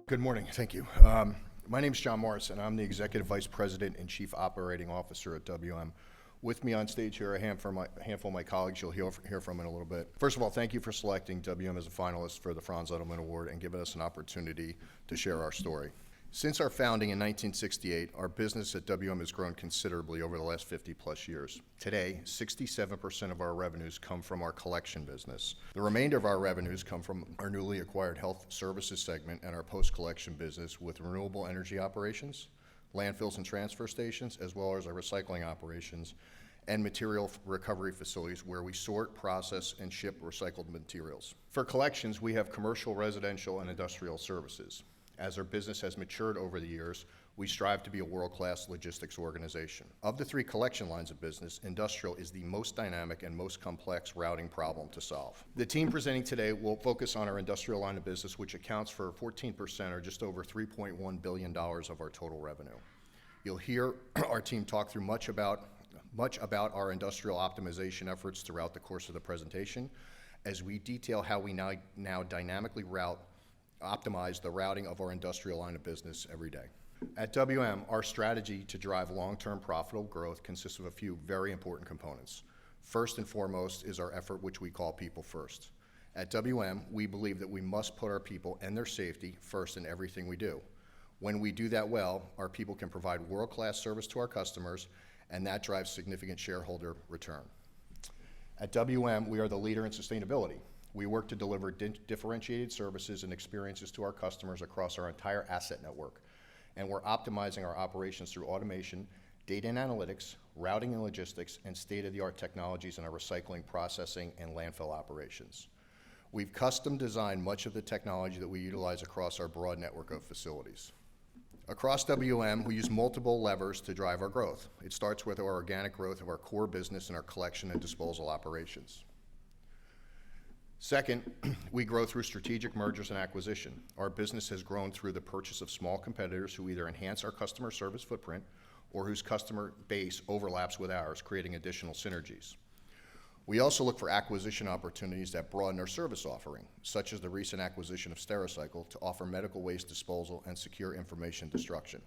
Good morning, thank you. My name is John Morris, and I'm the Executive Vice President and Chief Operating Officer at WM. With me on stage here, a handful of my colleagues you'll hear from in a little bit. First of all, thank you for selecting WM as a finalist for the Franz Edelman Award and giving us an opportunity to share our story. Since our founding in 1968, our business at WM has grown considerably over the last 50 plus years. Today, 67% of our revenues come from our collection business. The remainder of our revenues come from our newly acquired health services segment and our post-collection business with renewable energy operations, landfills and transfer stations, as well as our recycling operations and material recovery facilities where we sort, process, and ship recycled materials. For collections, we have commercial, residential, and industrial services. As our business has matured over the years, we strive to be a world-class logistics organization. Of the three collection lines of business, industrial is the most dynamic and most complex routing problem to solve. The team presenting today will focus on our industrial line of business, which accounts for 14% or just over $3.1 billion of our total revenue. You'll hear our team talk through much about our industrial optimization efforts throughout the course of the presentation, as we detail how we now dynamically optimize the routing of our industrial line of business every day. At WM, our strategy to drive long-term profitable growth consists of a few very important components. First and foremost is our effort, which we call People First. At WM, we believe that we must put our people and their safety first in everything we do. When we do that well, our people can provide world-class service to our customers, and that drives significant shareholder return. At WM, we are the leader in sustainability. We work to deliver differentiated services and experiences to our customers across our entire asset network, and we're optimizing our operations through automation, data and analytics, routing and logistics, and state-of-the-art technologies in our recycling, processing, and landfill operations. We've custom designed much of the technology that we utilize across our broad network of facilities. Across WM, we use multiple levers to drive our growth. It starts with our organic growth of our core business and our collection and disposal operations. Second, we grow through strategic mergers and acquisition. Our business has grown through the purchase of small competitors who either enhance our customer service footprint or whose customer base overlaps with ours, creating additional synergies. We also look for acquisition opportunities that broaden our service offering, such as the recent acquisition of Stericycle to offer medical waste disposal and secure information destruction.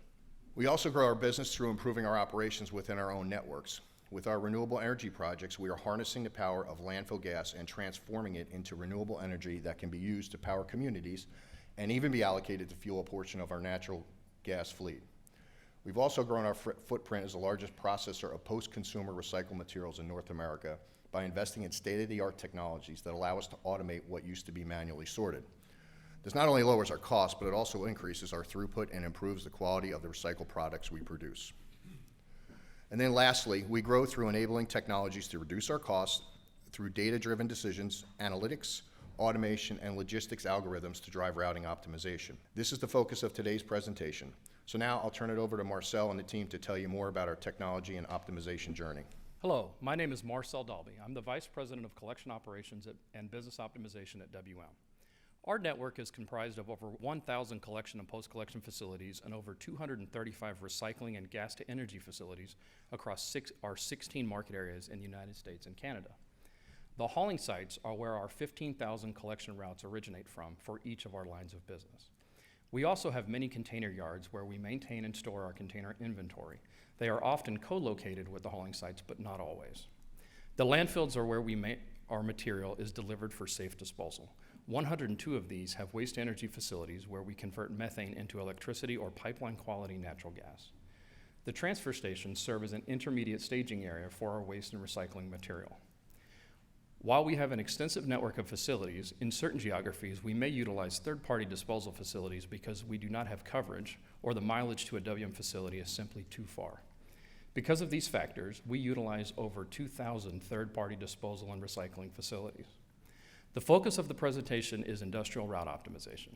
We also grow our business through improving our operations within our own networks. With our renewable energy projects, we are harnessing the power of landfill gas and transforming it into renewable energy that can be used to power communities and even be allocated to fuel a portion of our natural gas fleet. We've also grown our footprint as the largest processor of post-consumer recycled materials in North America by investing in state-of-the-art technologies that allow us to automate what used to be manually sorted. This not only lowers our costs, but it also increases our throughput and improves the quality of the recycled products we produce. And then lastly, we grow through enabling technologies to reduce our costs through data-driven decisions, analytics, automation, and logistics algorithms to drive routing optimization. This is the focus of today's presentation. So now I'll turn it over to Marcel and the team to tell you more about our technology and optimization journey. Hello, my name is Marcel Dalby. I'm the Vice President of Collection Operations and Business Optimization at WM. Our network is comprised of over 1,000 collection and post-collection facilities and over 235 recycling and gas-to-energy facilities across our 16 market areas in the United States and Canada. The hauling sites are where our 15,000 collection routes originate from for each of our lines of business. We also have many container yards where we maintain and store our container inventory. They are often co-located with the hauling sites, but not always. The landfills are where our material is delivered for safe disposal. 102 of these have waste-to-energy facilities where we convert methane into electricity or pipeline-quality natural gas. The transfer stations serve as an intermediate staging area for our waste and recycling material. While we have an extensive network of facilities, in certain geographies we may utilize third-party disposal facilities because we do not have coverage or the mileage to a WM facility is simply too far. Because of these factors, we utilize over 2,000 third-party disposal and recycling facilities. The focus of the presentation is industrial route optimization.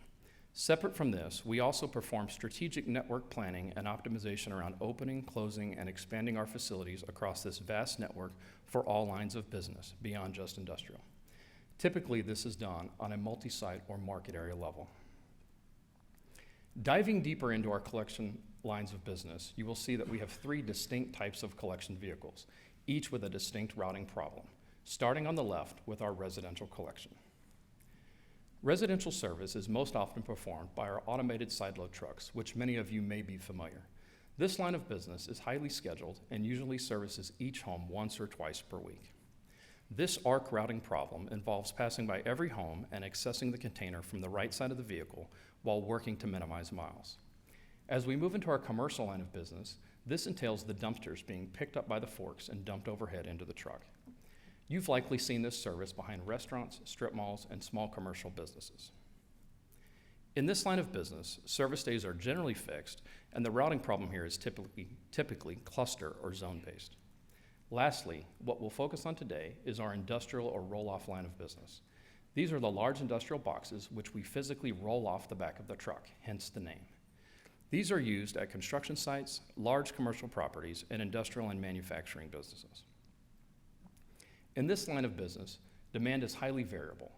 Separate from this, we also perform strategic network planning and optimization around opening, closing, and expanding our facilities across this vast network for all lines of business beyond just industrial. Typically, this is done on a multi-site or market area level. Diving deeper into our collection lines of business, you will see that we have three distinct types of collection vehicles, each with a distinct routing problem. Starting on the left with our residential collection. Residential service is most often performed by our automated side load trucks, which many of you may be familiar. This line of business is highly scheduled and usually services each home once or twice per week. This arc routing problem involves passing by every home and accessing the container from the right side of the vehicle while working to minimize miles. As we move into our commercial line of business, this entails the dumpsters being picked up by the forks and dumped overhead into the truck. You've likely seen this service behind restaurants, strip malls, and small commercial businesses. In this line of business, service days are generally fixed, and the routing problem here is typically cluster or zone-based. Lastly, what we'll focus on today is our industrial or roll-off line of business. These are the large industrial boxes which we physically roll off the back of the truck, hence the name. These are used at construction sites, large commercial properties, and industrial and manufacturing businesses. In this line of business, demand is highly variable,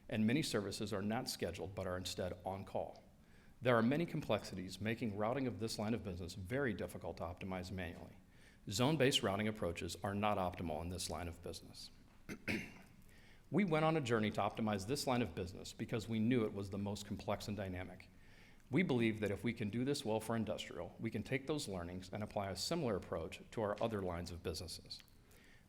and many services are not scheduled but are instead on call. There are many complexities making routing of this line of business very difficult to optimize manually. Zone-based routing approaches are not optimal in this line of business. We went on a journey to optimize this line of business because we knew it was the most complex and dynamic. We believe that if we can do this well for industrial, we can take those learnings and apply a similar approach to our other lines of businesses.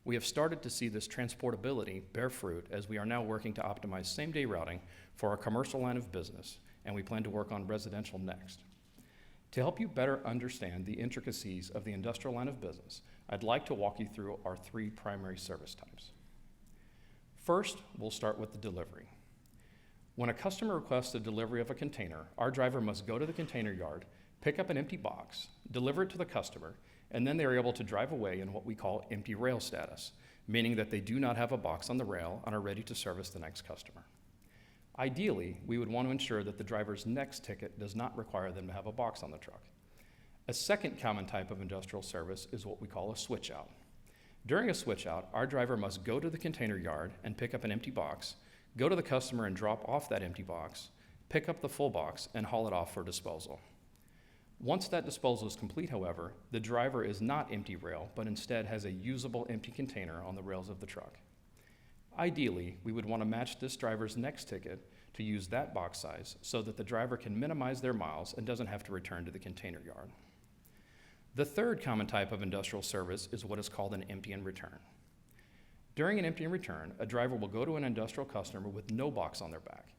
We have started to see this transportability bear fruit as we are now working to optimize same-day routing for our commercial line of business, and we plan to work on residential next. To help you better understand the intricacies of the industrial line of business, I'd like to walk you through our three primary service types. First, we'll start with the delivery. When a customer requests a delivery of a container, our driver must go to the container yard, pick up an empty box, deliver it to the customer, and then they are able to drive away in what we call empty rail status, meaning that they do not have a box on the rail and are ready to service the next customer. Ideally, we would want to ensure that the driver's next ticket does not require them to have a box on the truck. A second common type of industrial service is what we call a switch out. During a switch out, our driver must go to the container yard and pick up an empty box, go to the customer and drop off that empty box, pick up the full box, and haul it off for disposal. Once that disposal is complete, however, the driver is not empty rail, but instead has a usable empty container on the rails of the truck. Ideally, we would want to match this driver's next ticket to use that box size so that the driver can minimize their miles and doesn't have to return to the container yard. The third common type of industrial service is what is called an empty and return. During an empty and return, a driver will go to an industrial customer with no box on their back.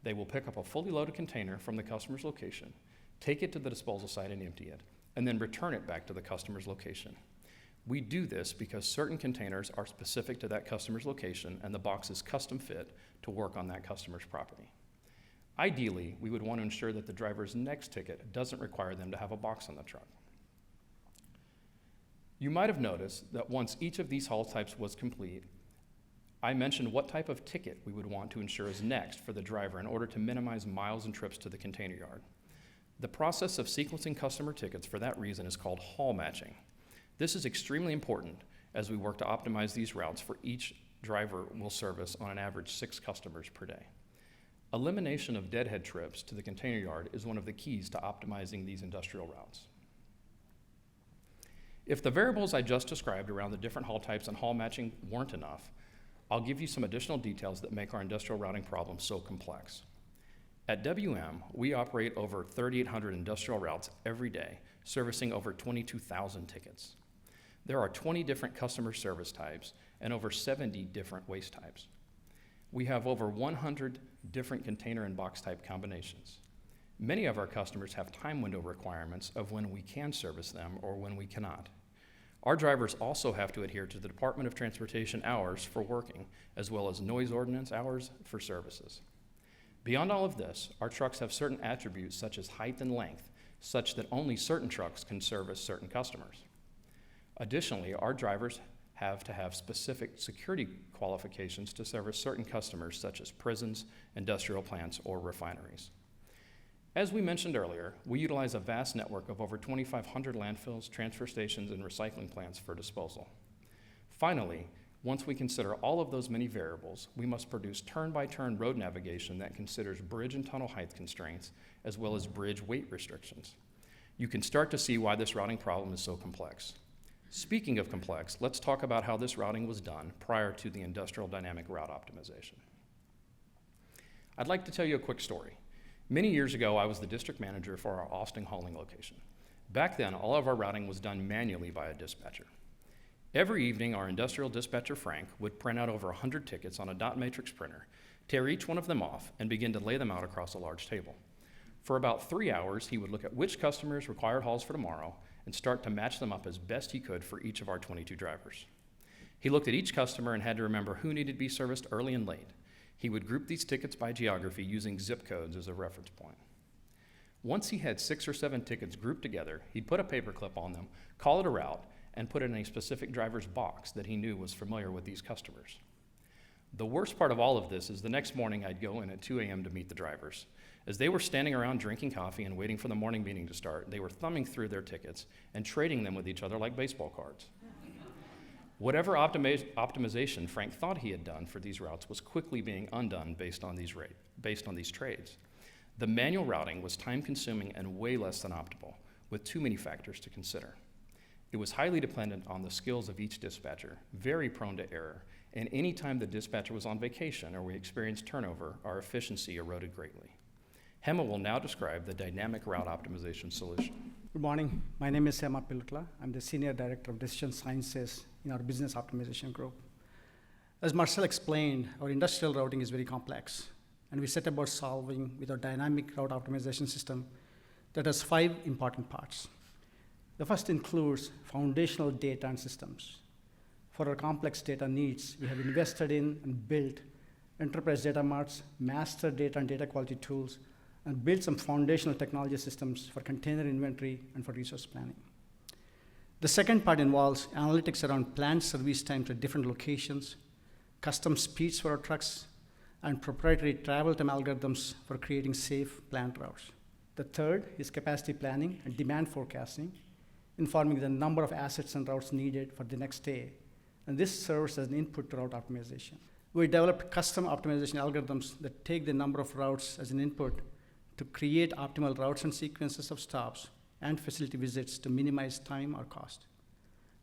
They will pick up a fully loaded container from the customer's location, take it to the disposal site and empty it, and then return it back to the customer's location. We do this because certain containers are specific to that customer's location and the box is custom fit to work on that customer's property. Ideally, we would want to ensure that the driver's next ticket doesn't require them to have a box on the truck. You might have noticed that once each of these haul types was complete, I mentioned what type of ticket we would want to ensure is next for the driver in order to minimize miles and trips to the container yard. The process of sequencing customer tickets for that reason is called haul matching. This is extremely important as we work to optimize these routes for each driver will service on an average 6 customers per day. Elimination of deadhead trips to the container yard is one of the keys to optimizing these industrial routes. If the variables I just described around the different haul types and haul matching weren't enough, I'll give you some additional details that make our industrial routing problem so complex. At WM, we operate over 3,800 industrial routes every day, servicing over 22,000 tickets. There are 20 different customer service types and over 70 different waste types. We have over 100 different container and box type combinations. Many of our customers have time window requirements of when we can service them or when we cannot. Our drivers also have to adhere to the Department of Transportation hours for working, as well as noise ordinance hours for services. Beyond all of this, our trucks have certain attributes such as height and length, such that only certain trucks can service certain customers. Additionally, our drivers have to have specific security qualifications to service certain customers such as prisons, industrial plants, or refineries. As we mentioned earlier, we utilize a vast network of over 2,500 landfills, transfer stations, and recycling plants for disposal. Finally, once we consider all of those many variables, we must produce turn-by-turn road navigation that considers bridge and tunnel height constraints, as well as bridge weight restrictions. You can start to see why this routing problem is so complex. Speaking of complex, let's talk about how this routing was done prior to the industrial dynamic route optimization. I'd like to tell you a quick story. Many years ago, I was the district manager for our Austin hauling location. Back then, all of our routing was done manually by a dispatcher. Every evening, our industrial dispatcher, Frank, would print out over 100 tickets on a dot matrix printer, tear each one of them off, and begin to lay them out across a large table. For about 3 hours, he would look at which customers required hauls for tomorrow and start to match them up as best he could for each of our 22 drivers. He looked at each customer and had to remember who needed to be serviced early and late. He would group these tickets by geography using zip codes as a reference point. Once he had 6 or 7 tickets grouped together, he'd put a paperclip on them, call it a route, and put it in a specific driver's box that he knew was familiar with these customers. The worst part of all of this is the next morning I'd go in at 2 a.m. to meet the drivers. As they were standing around drinking coffee and waiting for the morning meeting to start, they were thumbing through their tickets and trading them with each other like baseball cards. Whatever optimization Frank thought he had done for these routes was quickly being undone based on these trades. The manual routing was time-consuming and way less than optimal, with too many factors to consider. It was highly dependent on the skills of each dispatcher, very prone to error, and any time the dispatcher was on vacation or we experienced turnover, our efficiency eroded greatly. Hema will now describe the dynamic route optimization solution. Good morning. My name is Hema Pilutla. I'm the Senior Director of Decision Sciences in our Business Optimization Group. As Marcel explained, our industrial routing is very complex, and we set about solving with our dynamic route optimization system that has 5 important parts. The first includes foundational data and systems. For our complex data needs, we have invested in and built enterprise data marts, master data and data quality tools, and build some foundational technology systems for container inventory and for resource planning. The second part involves analytics around planned service times at different locations, custom speeds for our trucks, and proprietary travel time algorithms for creating safe planned routes. The third is capacity planning and demand forecasting, informing the number of assets and routes needed for the next day, and this serves as an input to route optimization. We developed custom optimization algorithms that take the number of routes as an input to create optimal routes and sequences of stops and facility visits to minimize time or cost.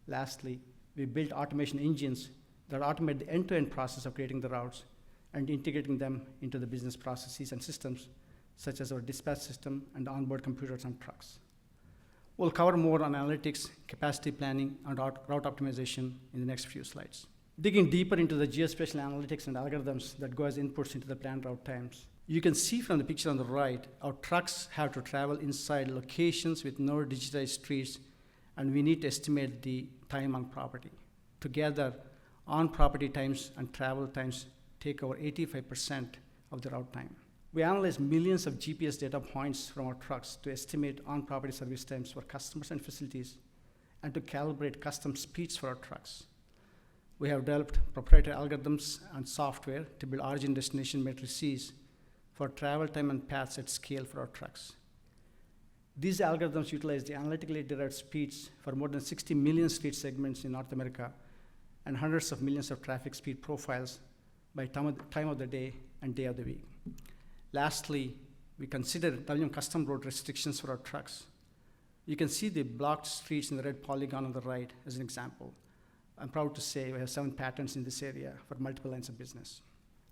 Lastly, we built automation engines that automate the end-to-end process of creating the routes and integrating them into the business processes and systems, such as our dispatch system and onboard computers on trucks. We'll cover more on analytics, capacity planning, and route optimization in the next few slides. Digging deeper into the geospatial analytics and algorithms that go as inputs into the planned route times, you can see from the picture on the right, our trucks have to travel inside locations with no digitized streets, and we need to estimate the time on property. Together, on-property times and travel times take over 85% of the route time. We analyze millions of GPS data points from our trucks to estimate on-property service times for customers and facilities, and to calibrate custom speeds for our trucks. We have developed proprietary algorithms and software to build origin-destination matrices for travel time and paths at scale for our trucks. These algorithms utilize the analytically derived speeds for more than 60 million street segments in North America and hundreds of millions of traffic speed profiles by time of the day and day of the week. Lastly, we consider WM custom road restrictions for our trucks. You can see the blocked streets in the red polygon on the right as an example. I'm proud to say we have 7 patents in this area for multiple lines of business.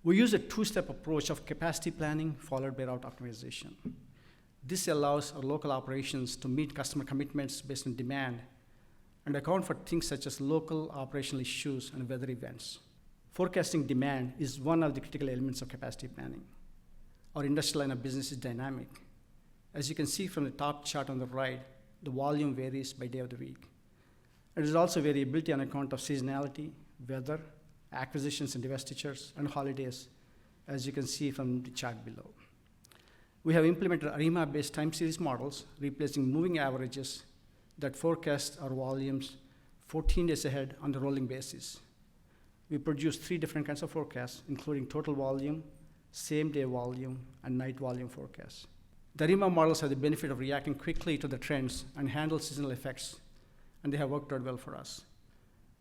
We use a 2-step approach of capacity planning followed by route optimization. This allows our local operations to meet customer commitments based on demand and account for things such as local operational issues and weather events. Forecasting demand is one of the critical elements of capacity planning. Our industrial line of business is dynamic. As you can see from the top chart on the right, the volume varies by day of the week. There is also variability on account of seasonality, weather, acquisitions and divestitures, and holidays, as you can see from the chart below. We have implemented ARIMA-based time series models, replacing moving averages that forecast our volumes 14 days ahead on a rolling basis. We produce 3 different kinds of forecasts, including total volume, same-day volume, and night volume forecasts. The ARIMA models have the benefit of reacting quickly to the trends and handle seasonal effects, and they have worked out well for us.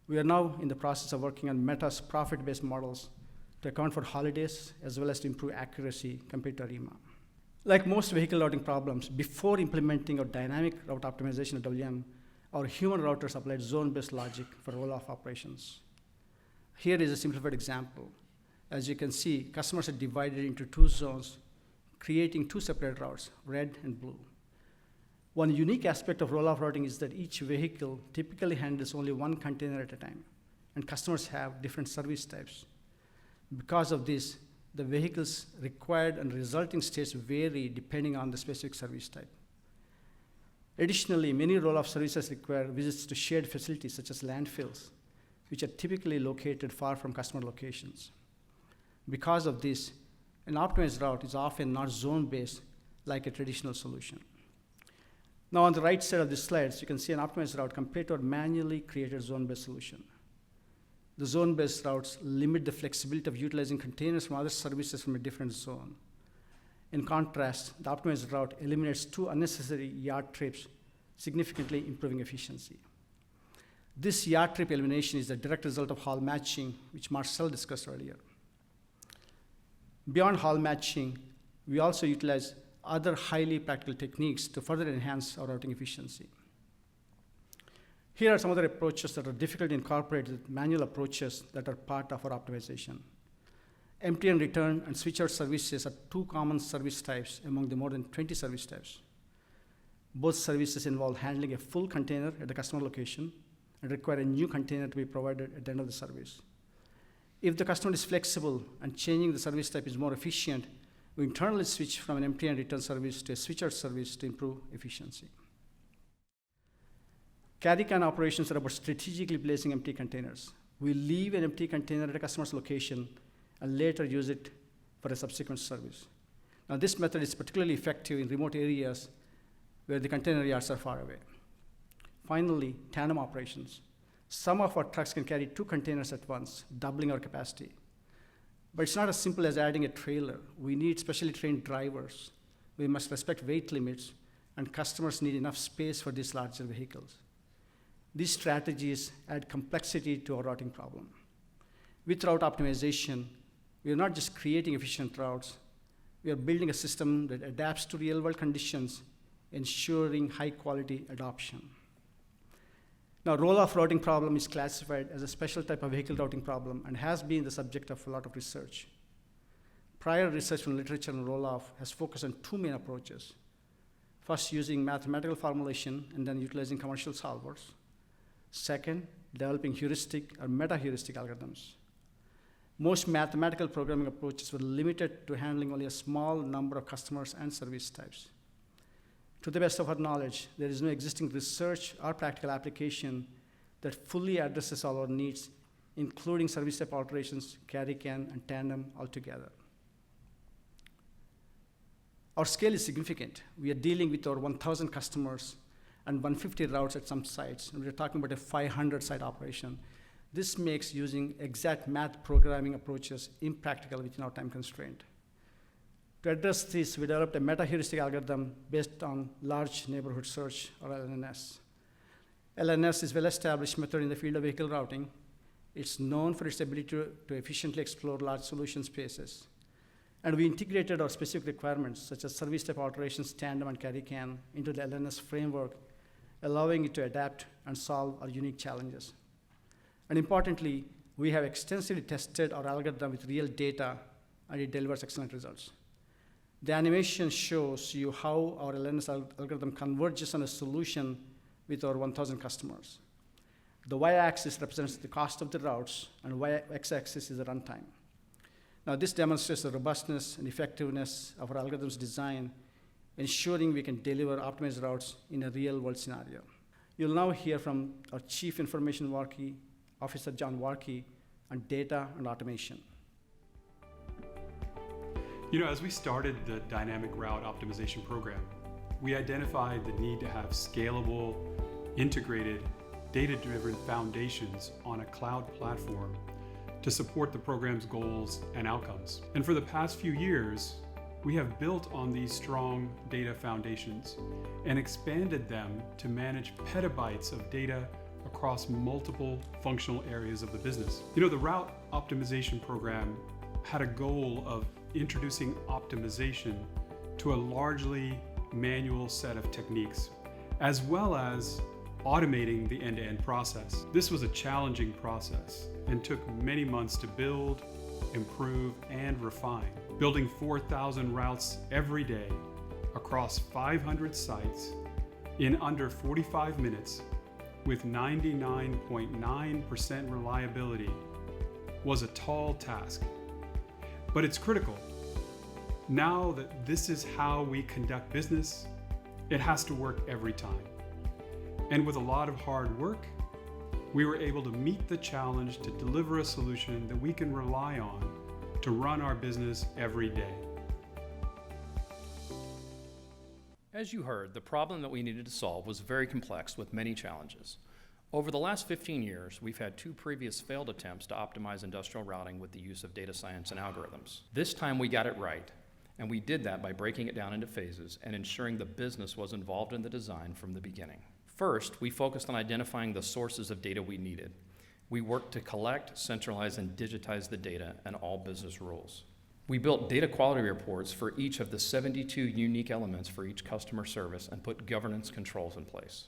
We are now in the process of working on Meta's profit-based models to account for holidays, as well as to improve accuracy compared to ARIMA. Like most vehicle routing problems, before implementing our dynamic route optimization at WM, our human routers applied zone-based logic for roll-off operations. Here is a simplified example. As you can see, customers are divided into two zones, creating two separate routes, red and blue. One unique aspect of roll-off routing is that each vehicle typically handles only one container at a time, and customers have different service types. Because of this, the vehicles required and resulting states vary depending on the specific service type. Additionally, many roll-off services require visits to shared facilities such as landfills, which are typically located far from customer locations. Because of this, an optimized route is often not zone-based like a traditional solution. Now on the right side of the slides, you can see an optimized route compared to a manually created zone-based solution. The zone-based routes limit the flexibility of utilizing containers from other services from a different zone. In contrast, the optimized route eliminates two unnecessary yard trips, significantly improving efficiency. This yard trip elimination is the direct result of haul matching, which Marcel discussed earlier. Beyond haul matching, we also utilize other highly practical techniques to further enhance our routing efficiency. Here are some other approaches that are difficult to incorporate with manual approaches that are part of our optimization. Empty and return and switch out services are two common service types among the more than 20 service types. Both services involve handling a full container at the customer location and require a new container to be provided at the end of the service. If the customer is flexible and changing the service type is more efficient, we internally switch from an empty and return service to a switch out service to improve efficiency. Carry can operations are about strategically placing empty containers. We leave an empty container at a customer's location and later use it for a subsequent service. Now, this method is particularly effective in remote areas where the container yards are far away. Finally, tandem operations. Some of our trucks can carry two containers at once, doubling our capacity. But it's not as simple as adding a trailer. We need specially trained drivers. We must respect weight limits, and customers need enough space for these larger vehicles. These strategies add complexity to our routing problem. With route optimization, we are not just creating efficient routes, we are building a system that adapts to real-world conditions, ensuring high-quality adoption. Now, roll-off routing problem is classified as a special type of vehicle routing problem and has been the subject of a lot of research. Prior research from literature on roll-off has focused on two main approaches. First, using mathematical formulation and then utilizing commercial solvers. Second, developing heuristic or meta-heuristic algorithms. Most mathematical programming approaches were limited to handling only a small number of customers and service types. To the best of our knowledge, there is no existing research or practical application that fully addresses all our needs, including service type alterations, carry can, and tandem altogether. Our scale is significant. We are dealing with over 1,000 customers and 150 routes at some sites, and we're talking about a 500-site operation. This makes using exact math programming approaches impractical within our time constraint. To address this, we developed a meta-heuristic algorithm based on large neighborhood search, or LNS. LNS is a well-established method in the field of vehicle routing. It's known for its ability to efficiently explore large solution spaces. And we integrated our specific requirements, such as service type alterations, tandem, and carry can, into the LNS framework, allowing it to adapt and solve our unique challenges. And importantly, we have extensively tested our algorithm with real data, and it delivers excellent results. The animation shows you how our LNS algorithm converges on a solution with our 1,000 customers. The y-axis represents the cost of the routes, and x-axis is the runtime. Now, this demonstrates the robustness and effectiveness of our algorithm's design, ensuring we can deliver optimized routes in a real-world scenario. You'll now hear from our Chief Information Officer, John Warkey, on data and automation. As we started the dynamic route optimization program, we identified the need to have scalable, integrated, data-driven foundations on a cloud platform to support the program's goals and outcomes. And for the past few years, we have built on these strong data foundations and expanded them to manage petabytes of data across multiple functional areas of the business. The route optimization program had a goal of introducing optimization to a largely manual set of techniques, as well as automating the end-to-end process. This was a challenging process and took many months to build, improve, and refine, building 4,000 routes every day across 500 sites in under 45 minutes with 99.9% reliability was a tall task. But it's critical. Now that this is how we conduct business, it has to work every time. And with a lot of hard work, we were able to meet the challenge to deliver a solution that we can rely on to run our business every day. As you heard, the problem that we needed to solve was very complex with many challenges. Over the last 15 years, we've had 2 previous failed attempts to optimize industrial routing with the use of data science and algorithms. This time we got it right, and we did that by breaking it down into phases and ensuring the business was involved in the design from the beginning. First, we focused on identifying the sources of data we needed. We worked to collect, centralize, and digitize the data and all business rules. We built data quality reports for each of the 72 unique elements for each customer service and put governance controls in place.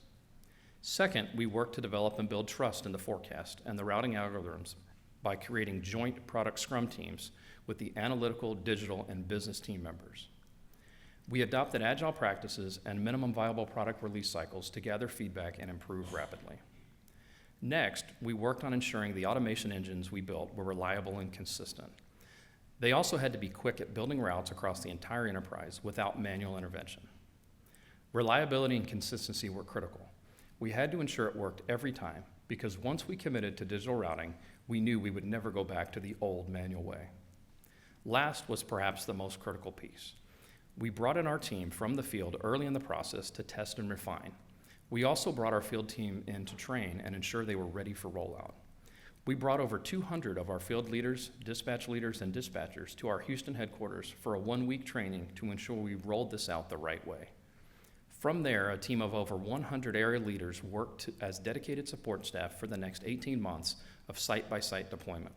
Second, we worked to develop and build trust in the forecast and the routing algorithms by creating joint product scrum teams with the analytical, digital, and business team members. We adopted agile practices and minimum viable product release cycles to gather feedback and improve rapidly. Next, we worked on ensuring the automation engines we built were reliable and consistent. They also had to be quick at building routes across the entire enterprise without manual intervention. Reliability and consistency were critical. We had to ensure it worked every time because once we committed to digital routing, we knew we would never go back to the old manual way. Last was perhaps the most critical piece. We brought in our team from the field early in the process to test and refine. We also brought our field team in to train and ensure they were ready for rollout. We brought over 200 of our field leaders, dispatch leaders, and dispatchers to our Houston headquarters for a 1-week training to ensure we rolled this out the right way. From there, a team of over 100 area leaders worked as dedicated support staff for the next 18 months of site-by-site deployment.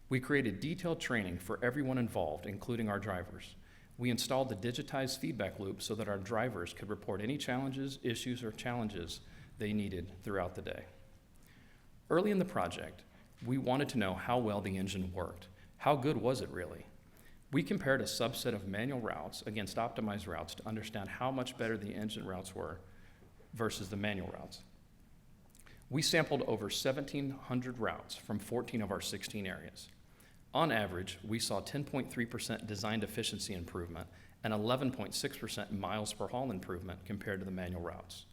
We created detailed training for everyone involved, including our drivers. We installed the digitized feedback loop so that our drivers could report any challenges, issues, or challenges they needed throughout the day. Early in the project, we wanted to know how well the engine worked. How good was it really? We compared a subset of manual routes against optimized routes to understand how much better the engine routes were versus the manual routes. We sampled over 1,700 routes from 14 of our 16 areas. On average, we saw 10.3% designed efficiency improvement and 11.6% miles per haul improvement compared to the manual routes.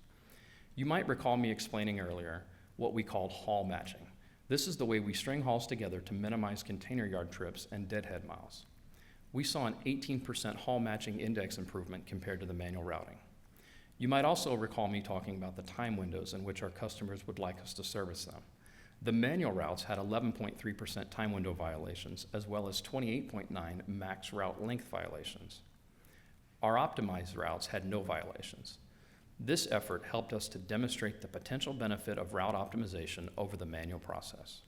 You might recall me explaining earlier what we called haul matching. This is the way we string hauls together to minimize container yard trips and deadhead miles. We saw an 18% haul matching index improvement compared to the manual routing. You might also recall me talking about the time windows in which our customers would like us to service them. The manual routes had 11.3% time window violations, as well as 28.9% max route length violations. Our optimized routes had no violations. This effort helped us to demonstrate the potential benefit of route optimization over the manual process.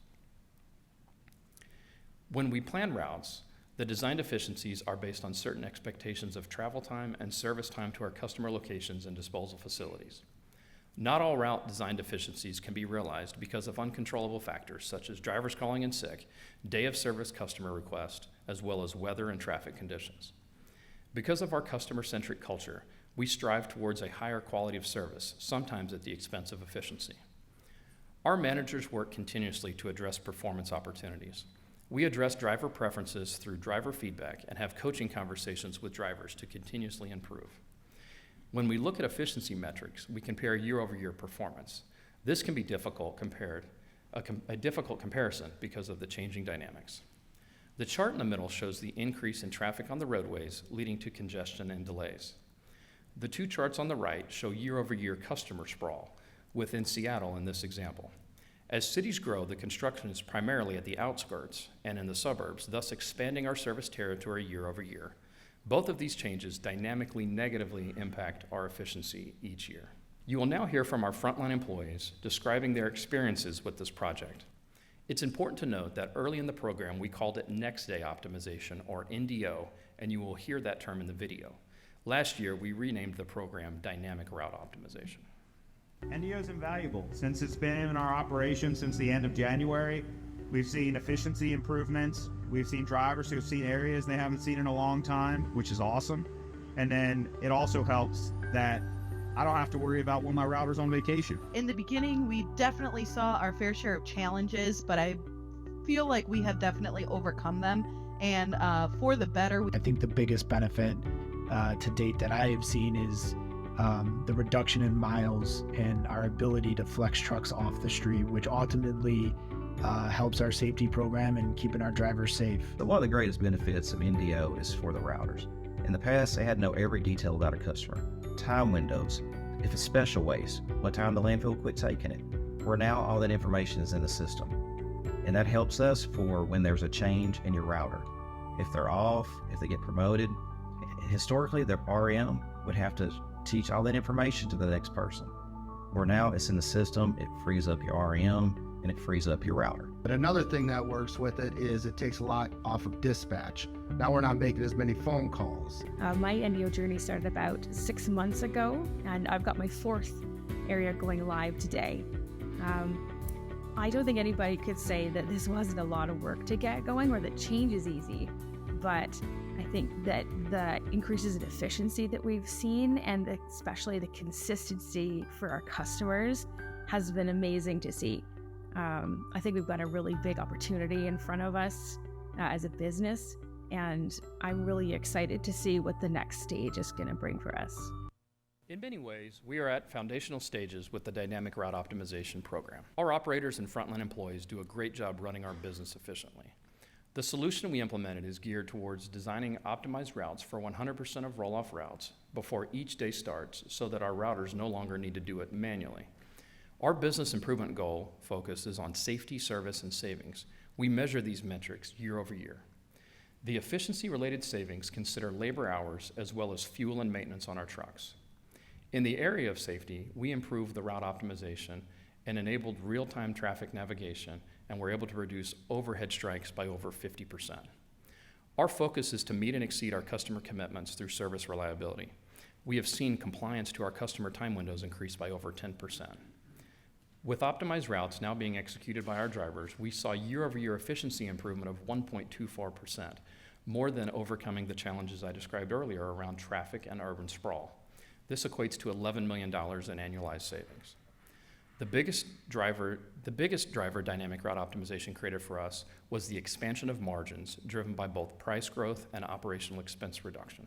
When we plan routes, the designed efficiencies are based on certain expectations of travel time and service time to our customer locations and disposal facilities. Not all route designed efficiencies can be realized because of uncontrollable factors such as drivers calling in sick, day of service customer request, as well as weather and traffic conditions. Because of our customer-centric culture, we strive towards a higher quality of service, sometimes at the expense of efficiency. Our managers work continuously to address performance opportunities. We address driver preferences through driver feedback and have coaching conversations with drivers to continuously improve. When we look at efficiency metrics, we compare year-over-year performance. This can be a difficult comparison because of the changing dynamics. The chart in the middle shows the increase in traffic on the roadways, leading to congestion and delays. The 2 charts on the right show year-over-year customer sprawl within Seattle in this example. As cities grow, the construction is primarily at the outskirts and in the suburbs, thus expanding our service territory year over year. Both of these changes dynamically negatively impact our efficiency each year. You will now hear from our frontline employees describing their experiences with this project. It's important to note that early in the program, we called it Next Day Optimization, or NDO, and you will hear that term in the video. Last year, we renamed the program Dynamic Route Optimization. NDO is invaluable. Since it's been in our operation since the end of January, we've seen efficiency improvements, We've seen drivers who've seen areas they haven't seen in a long time, which is awesome. And then it also helps that I don't have to worry about when my router's on vacation. In the beginning, we definitely saw our fair share of challenges, but I feel like we have definitely overcome them, and for the better. I think the biggest benefit to date that I have seen is the reduction in miles and our ability to flex trucks off the street, which ultimately helps our safety program and keeping our drivers safe. One of the greatest benefits of NDO is for the routers. In the past, they had to know every detail about a customer. Time windows, if it's special waste, what time the landfill quit taking it. Where now all that information is in the system. And that helps us for when there's a change in your router. If they're off, if they get promoted, historically their RM would have to teach all that information to the next person. Where now it's in the system, it frees up your RM and it frees up your router. But another thing that works with it is it takes a lot off of dispatch. Now we're not making as many phone calls. My NDO journey started about 6 months ago, and I've got my 4th area going live today. I don't think anybody could say that this wasn't a lot of work to get going or that change is easy, but I think that the increases in efficiency that we've seen, and especially the consistency for our customers, has been amazing to see. I think we've got a really big opportunity in front of us as a business, and I'm really excited to see what the next stage is going to bring for us. In many ways, we are at foundational stages with the Dynamic Route Optimization program. Our operators and frontline employees do a great job running our business efficiently. The solution we implemented is geared towards designing optimized routes for 100% of roll-off routes before each day starts, so that our routers no longer need to do it manually. Our business improvement goal focus is on safety, service, and savings. We measure these metrics year over year. The efficiency-related savings consider labor hours as well as fuel and maintenance on our trucks. In the area of safety, we improved the route optimization and enabled real-time traffic navigation, and were able to reduce overhead strikes by over 50%. Our focus is to meet and exceed our customer commitments through service reliability. We have seen compliance to our customer time windows increase by over 10%. With optimized routes now being executed by our drivers, we saw year-over-year efficiency improvement of 1.24%, more than overcoming the challenges I described earlier around traffic and urban sprawl. This equates to $11 million in annualized savings. The biggest driver dynamic route optimization created for us was the expansion of margins, driven by both price growth and operational expense reduction.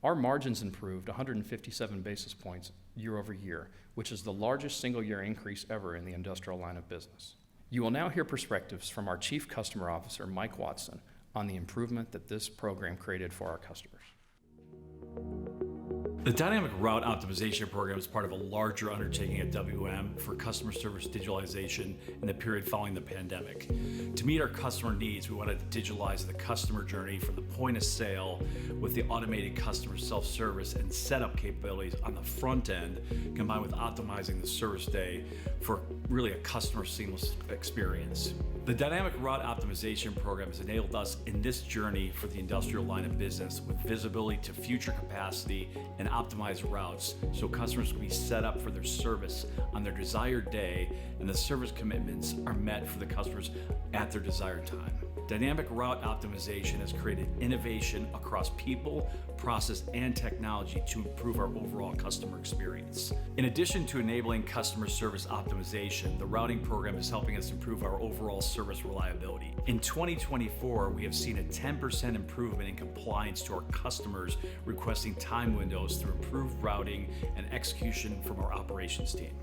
Our margins improved 157 basis points year over year, which is the largest single-year increase ever in the industrial line of business. You will now hear perspectives from our Chief Customer Officer, Mike Watson, on the improvement that this program created for our customers. The Dynamic Route Optimization Program is part of a larger undertaking at WM for customer service digitalization in the period following the pandemic. To meet our customer needs, we wanted to digitalize the customer journey from the point of sale with the automated customer self-service and setup capabilities on the front end, combined with optimizing the service day for really a customer seamless experience. The Dynamic Route Optimization Program has enabled us in this journey for the industrial line of business with visibility to future capacity and optimized routes, so customers can be set up for their service on their desired day, and the service commitments are met for the customers at their desired time. Dynamic Route Optimization has created innovation across people, process, and technology to improve our overall customer experience. In addition to enabling customer service optimization, the routing program is helping us improve our overall service reliability. In 2024, we have seen a 10% improvement in compliance to our customers requesting time windows through improved routing and execution from our operations team.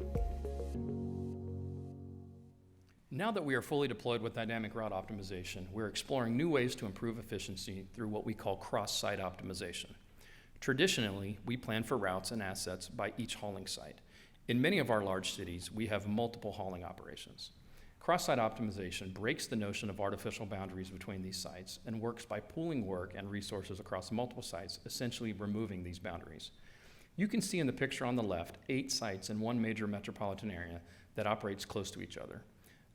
Now that we are fully deployed with Dynamic Route Optimization, we're exploring new ways to improve efficiency through what we call cross-site optimization. Traditionally, we plan for routes and assets by each hauling site. In many of our large cities, we have multiple hauling operations. Cross-site optimization breaks the notion of artificial boundaries between these sites and works by pooling work and resources across multiple sites, essentially removing these boundaries. You can see in the picture on the left 8 sites in one major metropolitan area that operates close to each other.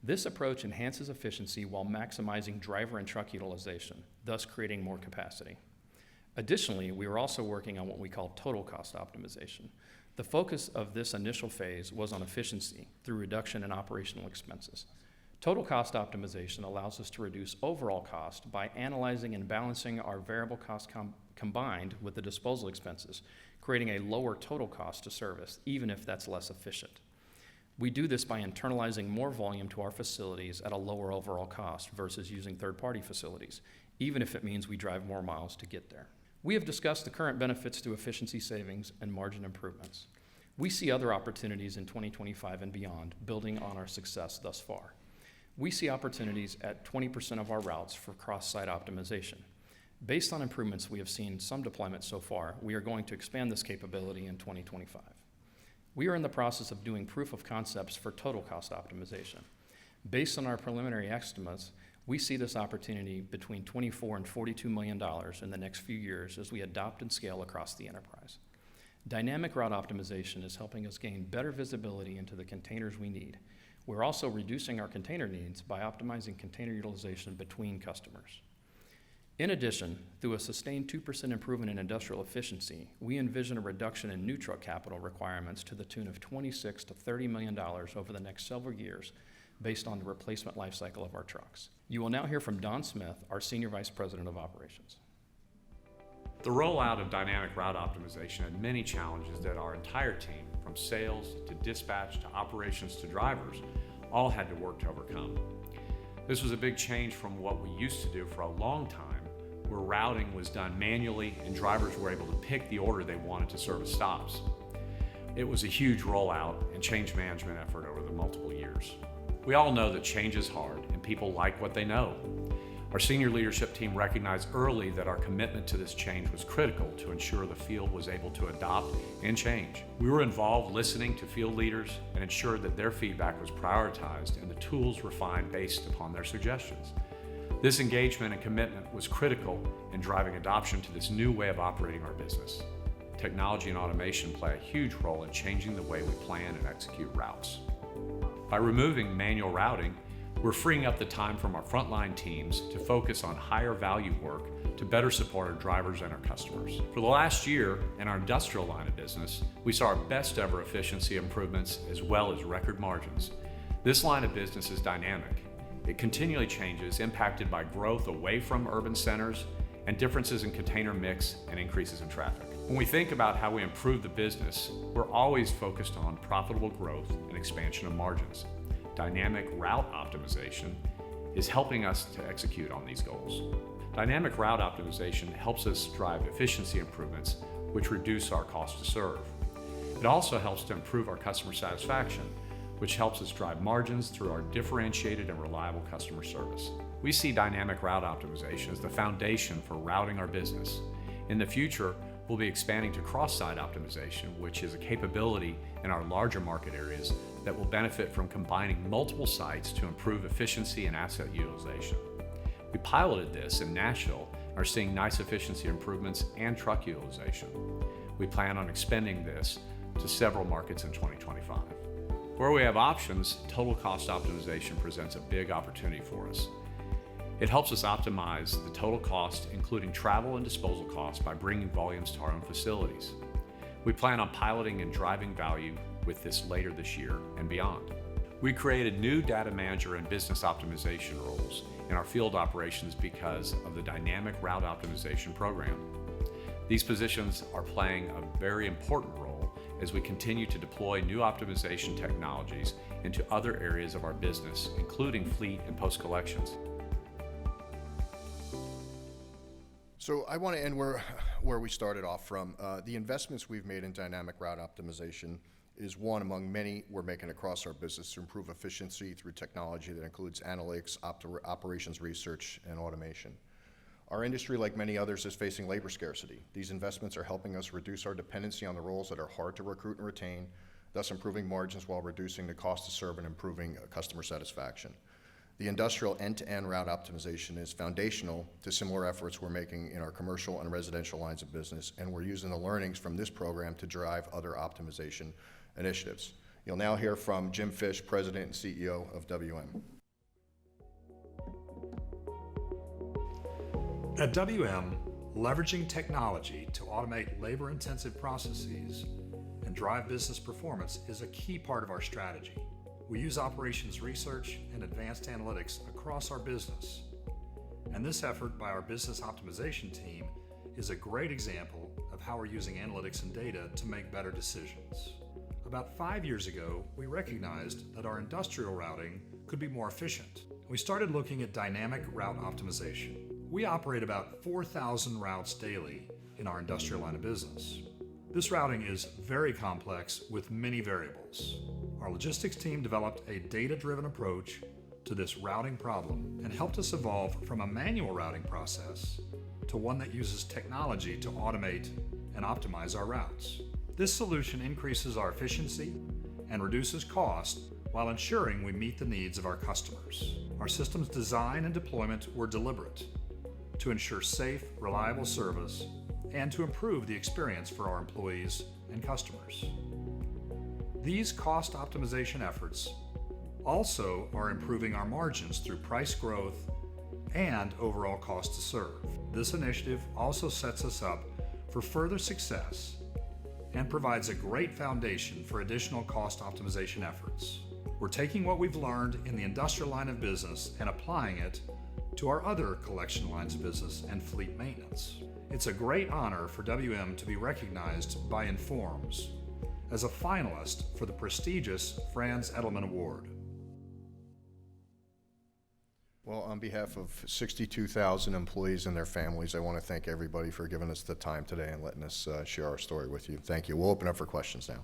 This approach enhances efficiency while maximizing driver and truck utilization, thus creating more capacity. Additionally, we are also working on what we call total cost optimization. The focus of this initial phase was on efficiency through reduction in operational expenses. Total cost optimization allows us to reduce overall cost by analyzing and balancing our variable cost combined with the disposal expenses, creating a lower total cost to service, even if that's less efficient. We do this by internalizing more volume to our facilities at a lower overall cost versus using third-party facilities, even if it means we drive more miles to get there. We have discussed the current benefits to efficiency savings and margin improvements. We see other opportunities in 2025 and beyond, building on our success thus far. We see opportunities at 20% of our routes for cross-site optimization. Based on improvements we have seen some deployments so far, we are going to expand this capability in 2025. We are in the process of doing proof of concepts for total cost optimization. Based on our preliminary estimates, we see this opportunity between $24 and $42 million in the next few years as we adopt and scale across the enterprise. Dynamic route optimization is helping us gain better visibility into the containers we need. We're also reducing our container needs by optimizing container utilization between customers. In addition, through a sustained 2% improvement in industrial efficiency, we envision a reduction in new truck capital requirements to the tune of $26 to $30 million over the next several years based on the replacement life cycle of our trucks. You will now hear from Don Smith, our Senior Vice President of Operations. The rollout of dynamic route optimization had many challenges that our entire team, from sales to dispatch to operations to drivers, all had to work to overcome. This was a big change from what we used to do for a long time, where routing was done manually and drivers were able to pick the order they wanted to service stops. It was a huge rollout and change management effort over the multiple years. We all know that change is hard and people like what they know. Our senior leadership team recognized early that our commitment to this change was critical to ensure the field was able to adopt and change. We were involved listening to field leaders and ensured that their feedback was prioritized and the tools refined based upon their suggestions. This engagement and commitment was critical in driving adoption to this new way of operating our business. Technology and automation play a huge role in changing the way we plan and execute routes. By removing manual routing, we're freeing up the time from our frontline teams to focus on higher value work to better support our drivers and our customers. For the last year, in our industrial line of business, we saw our best ever efficiency improvements as well as record margins. This line of business is dynamic. It continually changes, impacted by growth away from urban centers and differences in container mix and increases in traffic. When we think about how we improve the business, we're always focused on profitable growth and expansion of margins. Dynamic route optimization is helping us to execute on these goals. Dynamic route optimization helps us drive efficiency improvements, which reduce our cost to serve. It also helps to improve our customer satisfaction, which helps us drive margins through our differentiated and reliable customer service. We see dynamic route optimization as the foundation for routing our business. In the future, we'll be expanding to cross-site optimization, which is a capability in our larger market areas that will benefit from combining multiple sites to improve efficiency and asset utilization. We piloted this in Nashville and are seeing nice efficiency improvements and truck utilization. We plan on expanding this to several markets in 2025. Where we have options, total cost optimization presents a big opportunity for us. It helps us optimize the total cost, including travel and disposal costs, by bringing volumes to our own facilities. We plan on piloting and driving value with this later this year and beyond. We created new data manager and business optimization roles in our field operations because of the dynamic route optimization program. These positions are playing a very important role as we continue to deploy new optimization technologies into other areas of our business, including fleet and post-collections. So I want to end where we started off from. The investments we've made in dynamic route optimization is one among many we're making across our business to improve efficiency through technology that includes analytics, operations research, and automation. Our industry, like many others, is facing labor scarcity. These investments are helping us reduce our dependency on the roles that are hard to recruit and retain, thus improving margins while reducing the cost to serve and improving customer satisfaction. The industrial end-to-end route optimization is foundational to similar efforts we're making in our commercial and residential lines of business, and we're using the learnings from this program to drive other optimization initiatives. You'll now hear from Jim Fish, President and CEO of WM. At WM, leveraging technology to automate labor-intensive processes and drive business performance is a key part of our strategy. We use operations research and advanced analytics across our business. And this effort by our business optimization team is a great example of how we're using analytics and data to make better decisions. About 5 years ago, we recognized that our industrial routing could be more efficient. We started looking at dynamic route optimization. We operate about 4,000 routes daily in our industrial line of business. This routing is very complex with many variables. Our logistics team developed a data-driven approach to this routing problem and helped us evolve from a manual routing process to one that uses technology to automate and optimize our routes. This solution increases our efficiency and reduces cost while ensuring we meet the needs of our customers. Our system's design and deployment were deliberate to ensure safe, reliable service and to improve the experience for our employees and customers. These cost optimization efforts also are improving our margins through price growth and overall cost to serve. This initiative also sets us up for further success and provides a great foundation for additional cost optimization efforts. We're taking what we've learned in the industrial line of business and applying it to our other collection lines of business and fleet maintenance. It's a great honor for WM to be recognized by Informs as a finalist for the prestigious Franz Edelman Award. Well, on behalf of 62,000 employees and their families, I want to thank everybody for giving us the time today and letting us share our story with you. Thank you. We'll open up for questions now.